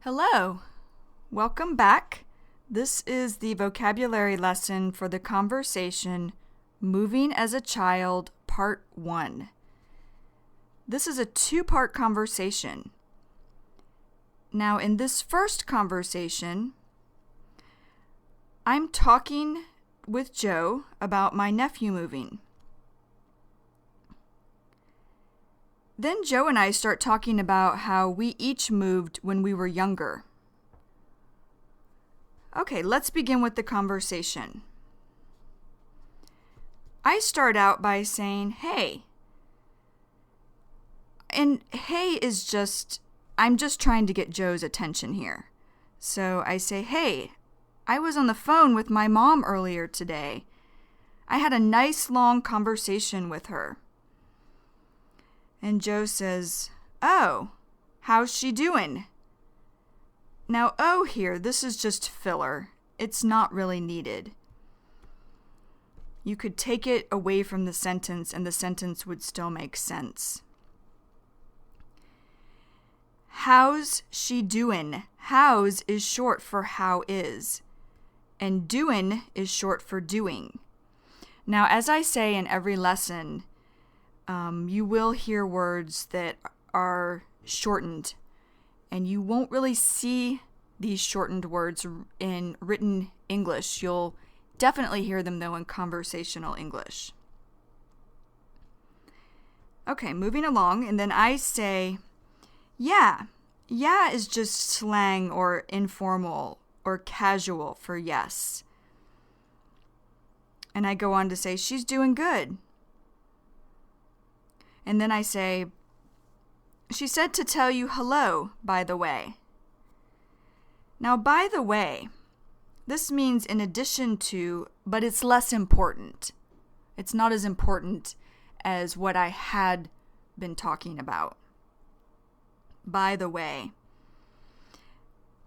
Hello, welcome back. This is the vocabulary lesson for the conversation Moving as a Child, Part 1. This is a two-part conversation. Now, in this first conversation, I'm talking with Joe about my nephew moving. Then Joe and I start talking about how we each moved when we were younger. Okay, let's begin with the conversation. I start out by saying, hey. And hey is I'm just trying to get Joe's attention here. So I say, hey, I was on the phone with my mom earlier today. I had a nice long conversation with her. And Joe says, oh, how's she doing? Now, oh here, this is just filler. It's not really needed. You could take it away from the sentence and the sentence would still make sense. How's she doing? How's is short for how is. And doing is short for doing. Now, as I say in every lesson, you will hear words that are shortened, and you won't really see these shortened words in written English. You'll definitely hear them, though, in conversational English. Okay, moving along, and then I say, yeah. Yeah is just slang or informal or casual for yes. And I go on to say, she's doing good. And then I say, she said to tell you hello, by the way. Now, by the way, this means in addition to, but it's less important. It's not as important as what I had been talking about. By the way.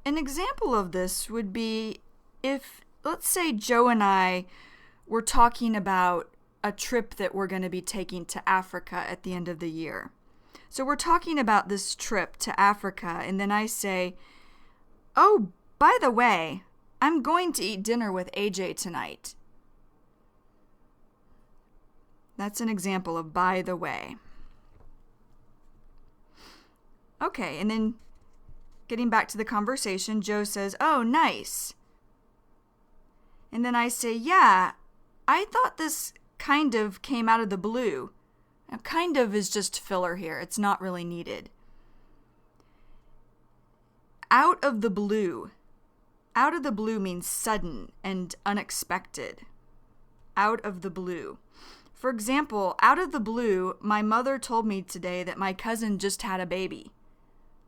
An example of this would be if, let's say, Joe and I were talking about a trip that we're going to be taking to Africa at the end of the year. So we're talking about this trip to Africa, and then I say, oh, by the way, I'm going to eat dinner with AJ tonight. That's an example of by the way. Okay, and then getting back to the conversation, Joe says, oh, nice. And then I say, yeah, I thought this kind of came out of the blue. Now, kind of is just filler here. It's not really needed. Out of the blue. Out of the blue means sudden and unexpected. Out of the blue. For example, out of the blue, my mother told me today that my cousin just had a baby.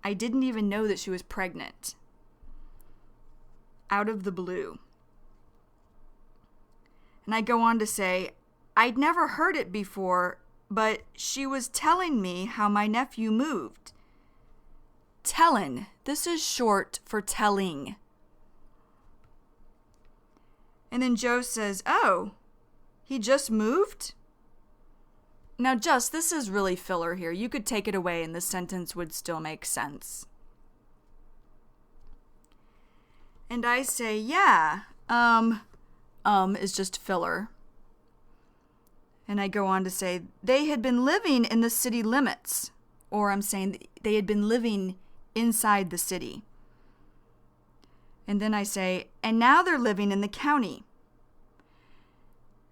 I didn't even know that she was pregnant. Out of the blue. And I go on to say, I'd never heard it before, but she was telling me how my nephew moved. Tellin'. This is short for telling. And then Joe says, oh, he just moved? Now, this is really filler here. You could take it away and the sentence would still make sense. And I say, yeah, is just filler. And I go on to say, they had been living in the city limits. Or I'm saying they had been living inside the city. And then I say, and now they're living in the county.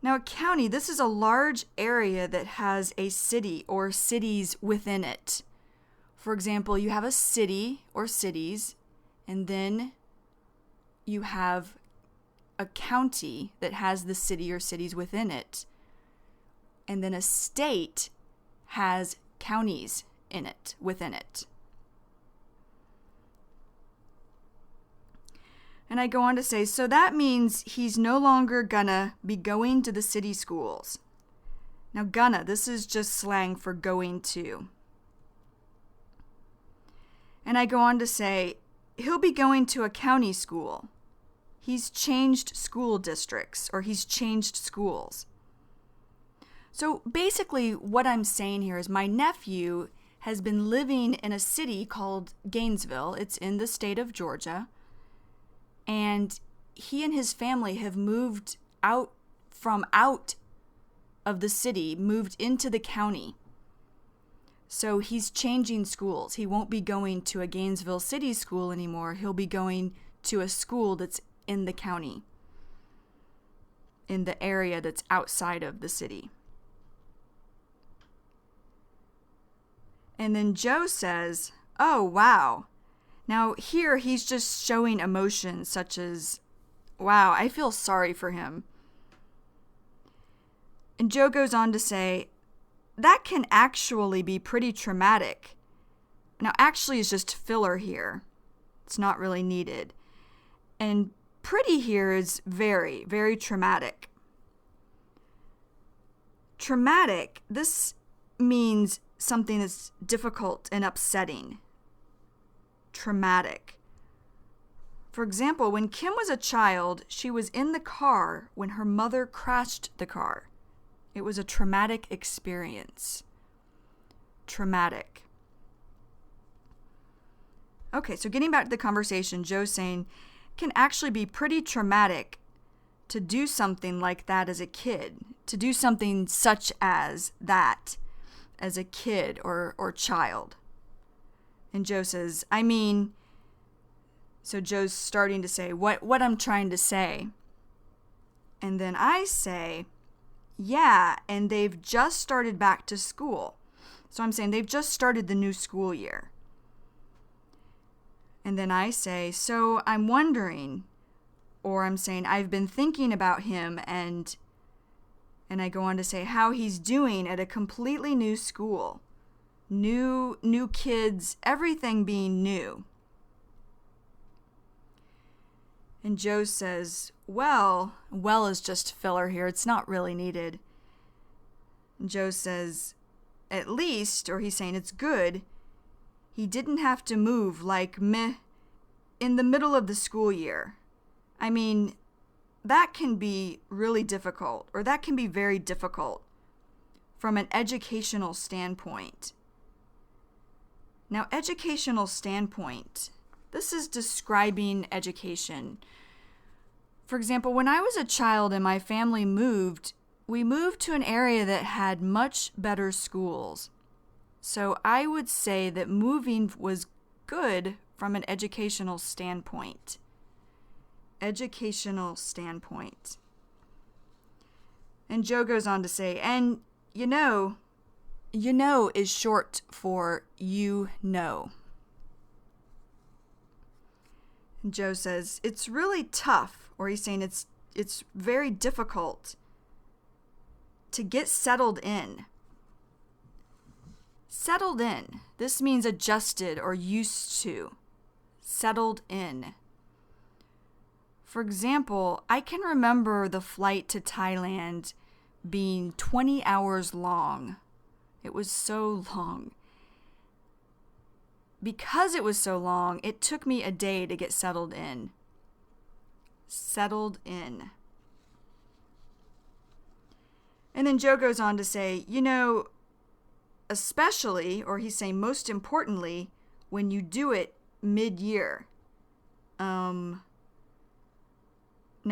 Now, a county, this is a large area that has a city or cities within it. For example, you have a city or cities, and then you have a county that has the city or cities within it. And then a state has counties in it, within it. And I go on to say, so that means he's no longer gonna be going to the city schools. Now, gonna, this is just slang for going to. And I go on to say, he'll be going to a county school. He's changed school districts, or he's changed schools. So basically what I'm saying here is my nephew has been living in a city called Gainesville. It's in the state of Georgia. And he and his family have moved out of the city, moved into the county. So he's changing schools. He won't be going to a Gainesville city school anymore. He'll be going to a school that's in the county, in the area that's outside of the city. And then Joe says, "Oh, wow." Now here he's just showing emotions such as, "Wow, I feel sorry for him." And Joe goes on to say, "That can actually be pretty traumatic." Now actually is just filler here. It's not really needed. And pretty here is very, very traumatic. Traumatic, this means something that's difficult and upsetting. Traumatic. For example, when Kim was a child, she was in the car when her mother crashed the car. It was a traumatic experience. Traumatic. Okay, so getting back to the conversation, Joe's saying, it can actually be pretty traumatic to do something like that as a kid, to do something such as that as a kid or child. And Joe says, so Joe's starting to say what I'm trying to say. And then I say, yeah, and they've just started back to school. So I'm saying they've just started the new school year. And then I say, so I'm wondering, or I'm saying I've been thinking about him, and I go on to say how he's doing at a completely new school. New kids, everything being new. And Joe says, well is just filler here. It's not really needed. And Joe says, at least, or he's saying it's good, he didn't have to move like meh in the middle of the school year. That can be really difficult, or that can be very difficult from an educational standpoint. Now, educational standpoint, this is describing education. For example, when I was a child and my family moved, we moved to an area that had much better schools. So I would say that moving was good from an educational standpoint. Educational standpoint. And Joe goes on to say, and you know is short for you know. And Joe says, it's really tough, or he's saying it's very difficult to get settled in. Settled in. This means adjusted or used to. Settled in. For example, I can remember the flight to Thailand being 20 hours long. It was so long. Because it was so long, it took me a day to get settled in. Settled in. And then Joe goes on to say, especially, or he's saying most importantly, when you do it mid-year. Now,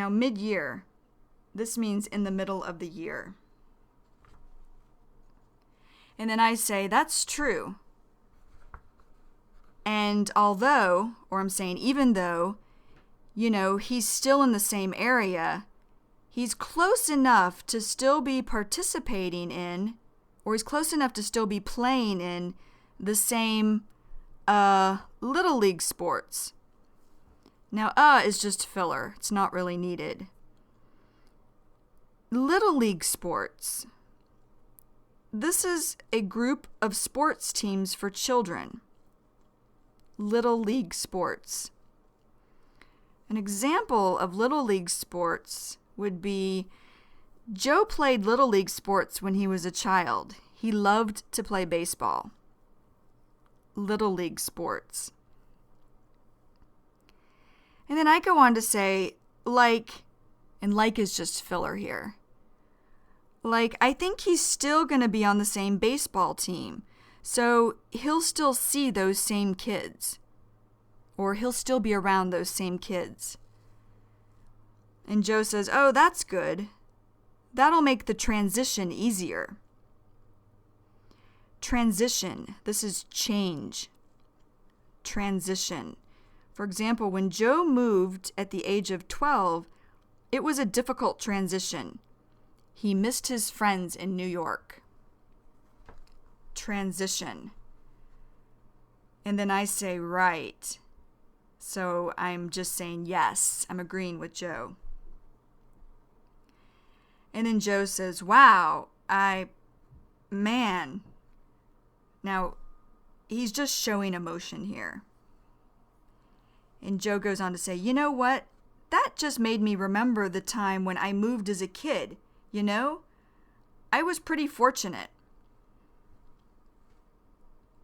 mid-year, this means in the middle of the year. And then I say, that's true. And although, or I'm saying even though, he's still in the same area, he's close enough to still be participating in, or he's close enough to still be playing in the same Little League sports. Now, is just filler. It's not really needed. Little League sports. This is a group of sports teams for children. Little League sports. An example of Little League sports would be Joe played Little League sports when he was a child. He loved to play baseball. Little League sports. And then I go on to say, and like is just filler here. I think he's still going to be on the same baseball team. So he'll still see those same kids, or he'll still be around those same kids. And Joe says, "Oh, that's good. That'll make the transition easier." Transition. This is change. Transition. For example, when Joe moved at the age of 12, it was a difficult transition. He missed his friends in New York. Transition. And then I say, right. So I'm just saying yes. I'm agreeing with Joe. And then Joe says, wow, man. Now, he's just showing emotion here. And Joe goes on to say, you know what? That just made me remember the time when I moved as a kid. You know, I was pretty fortunate.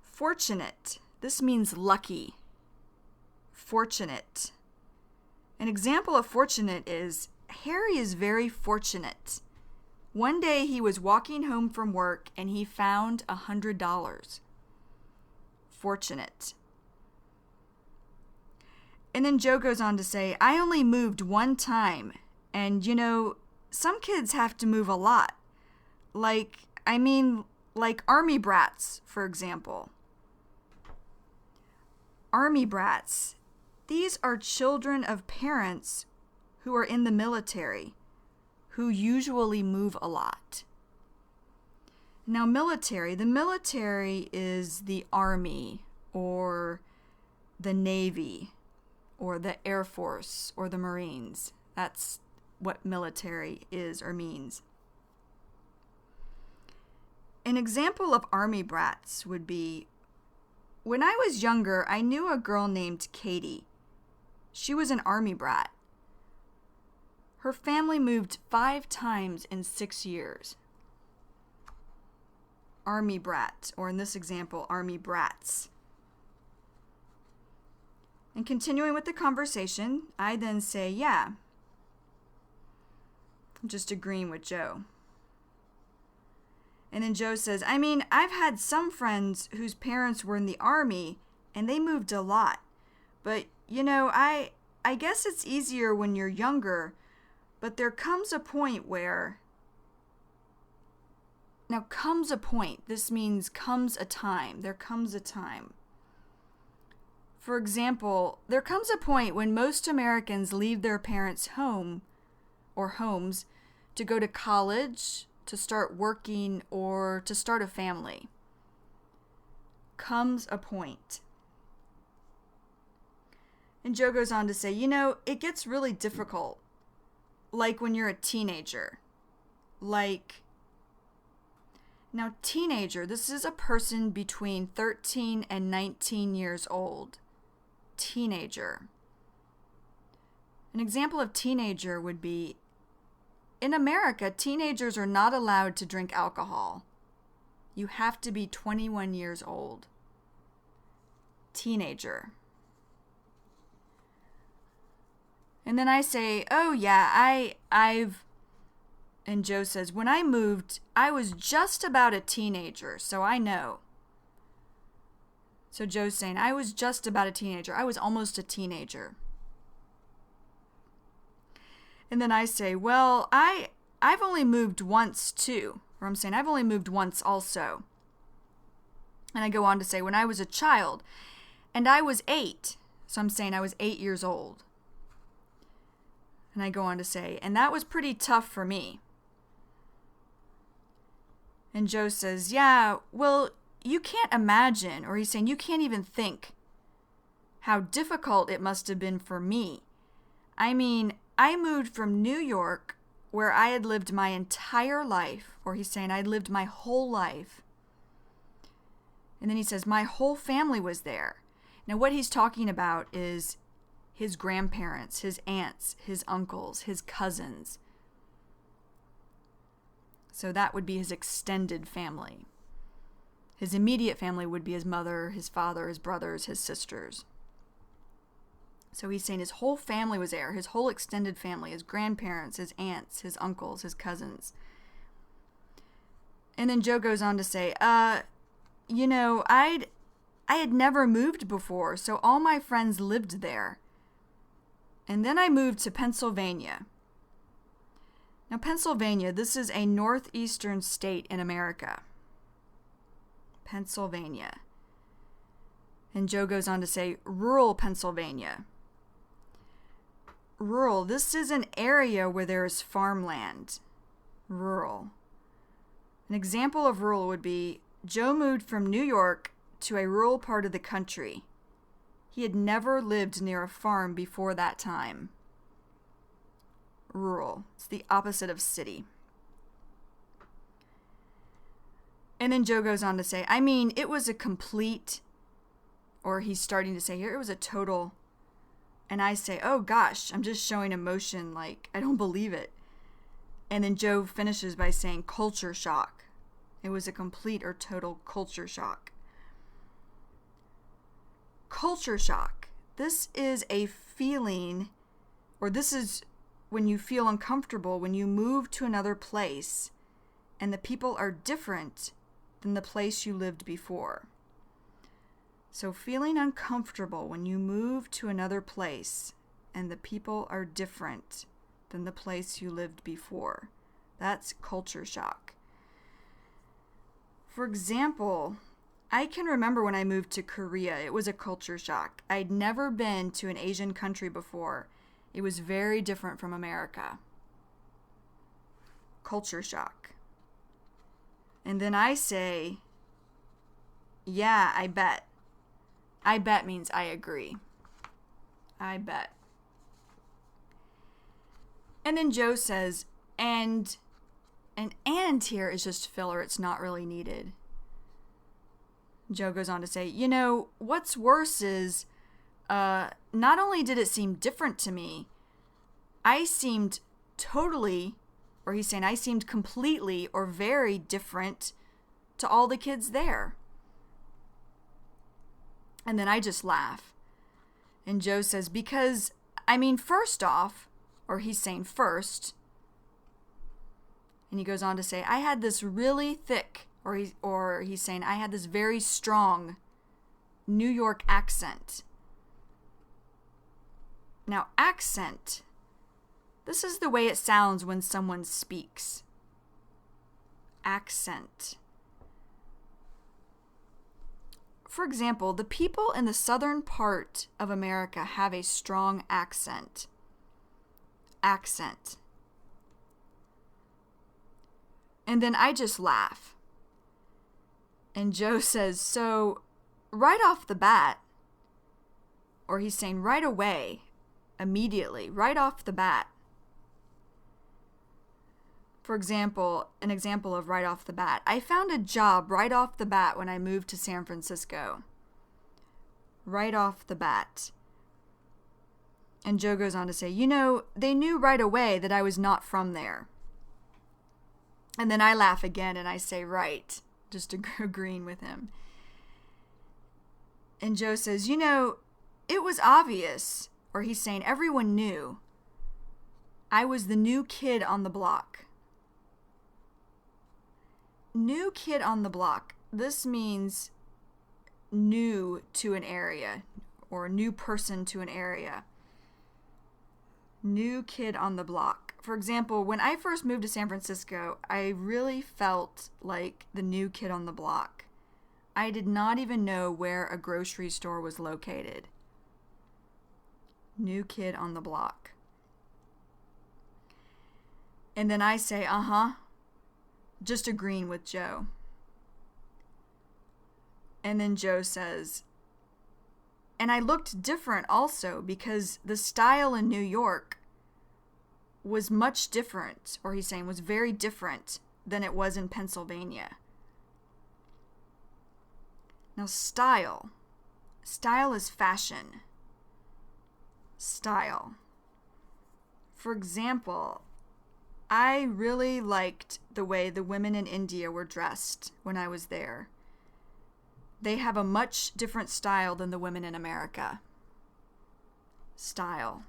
Fortunate. This means lucky. Fortunate. An example of fortunate is, Harry is very fortunate. One day he was walking home from work and he found $100. Fortunate. And then Joe goes on to say, I only moved one time. And you know, some kids have to move a lot. Like army brats, for example. Army brats. These are children of parents who are in the military, who usually move a lot. Now, the military is the Army or the Navy or the Air Force or the Marines. That's what military is or means. An example of army brats would be, when I was younger, I knew a girl named Katie. She was an army brat. Her family moved 5 times in 6 years. Army brat, or in this example, army brats. And continuing with the conversation, I then say, yeah. I'm just agreeing with Joe. And then Joe says, I've had some friends whose parents were in the army and they moved a lot. But, you know, I guess it's easier when you're younger, but there comes a point where... Now, comes a point. This means comes a time. There comes a time. For example, there comes a point when most Americans leave their parents' home or homes to go to college, to start working, or to start a family. Comes a point. And Joe goes on to say, you know, it gets really difficult. Like when you're a teenager. Now, teenager, this is a person between 13 and 19 years old. Teenager. An example of teenager would be, in America, teenagers are not allowed to drink alcohol. You have to be 21 years old. Teenager. And then I say, oh yeah, I've... And Joe says, when I moved, I was just about a teenager, so I know. So Joe's saying, I was just about a teenager. I was almost a teenager. And then I say, well, I've only moved once too. Or I'm saying, I've only moved once also. And I go on to say, when I was a child, and I was 8. So I'm saying I was 8 years old. And I go on to say, and that was pretty tough for me. And Joe says, yeah, well, you can't imagine, or he's saying you can't even think how difficult it must have been for me. I moved from New York, where I had lived my entire life, or he's saying I'd lived my whole life. And then he says, my whole family was there. Now what he's talking about is his grandparents, his aunts, his uncles, his cousins. So that would be his extended family. His immediate family would be his mother, his father, his brothers, his sisters. So he's saying his whole family was there, his whole extended family, his grandparents, his aunts, his uncles, his cousins. And then Joe goes on to say, I had never moved before, so all my friends lived there. And then I moved to Pennsylvania. Now, Pennsylvania, this is a northeastern state in America. Pennsylvania. And Joe goes on to say, rural Pennsylvania. Rural, this is an area where there is farmland. Rural. An example of rural would be, Joe moved from New York to a rural part of the country. He had never lived near a farm before that time. Rural. It's the opposite of city. And then Joe goes on to say, it was a complete, or he's starting to say here, it was a total. And I say, oh gosh, I'm just showing emotion, like, I don't believe it. And then Joe finishes by saying culture shock. It was a complete or total culture shock. Culture shock. This is a feeling, or this is when you feel uncomfortable when you move to another place and the people are different than the place you lived before. So feeling uncomfortable when you move to another place and the people are different than the place you lived before. That's culture shock. For example, I can remember when I moved to Korea, it was a culture shock. I'd never been to an Asian country before. It was very different from America. Culture shock. And then I say, yeah, I bet. I bet means I agree. I bet. And then Joe says, and here is just filler. It's not really needed. Joe goes on to say, what's worse is not only did it seem different to me, I seemed totally, or he's saying I seemed completely or very different to all the kids there. And then I just laugh. And Joe says, because, first off, or he's saying first, and he goes on to say, I had this really thick, or he's saying, I had this very strong New York accent. Now, accent, this is the way it sounds when someone speaks. Accent. For example, the people in the southern part of America have a strong accent. Accent. And then I just laugh. And Joe says, so right off the bat, or he's saying right away, immediately, right off the bat. For example, an example of right off the bat. I found a job right off the bat when I moved to San Francisco. Right off the bat. And Joe goes on to say, they knew right away that I was not from there. And then I laugh again and I say, right, just agreeing with him. And Joe says, it was obvious, or he's saying everyone knew, I was the new kid on the block. New kid on the block. This means new to an area, or a new person to an area. New kid on the block. For example, when I first moved to San Francisco, I really felt like the new kid on the block. I did not even know where a grocery store was located. New kid on the block. And then I say, just agreeing with Joe. And then Joe says, and I looked different also because the style in New York was much different, or he's saying was very different than it was in Pennsylvania. Now, style. Style is fashion. Style. For example, I really liked the way the women in India were dressed when I was there. They have a much different style than the women in America. Style.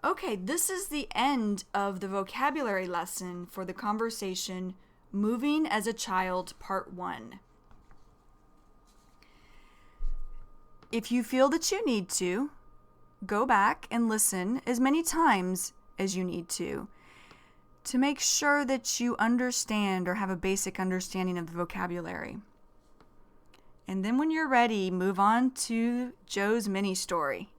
Okay, this is the end of the vocabulary lesson for the conversation Moving as a Child, Part 1. If you feel that you need to, go back and listen as many times as you need to make sure that you understand or have a basic understanding of the vocabulary. And then when you're ready, move on to Joe's mini story.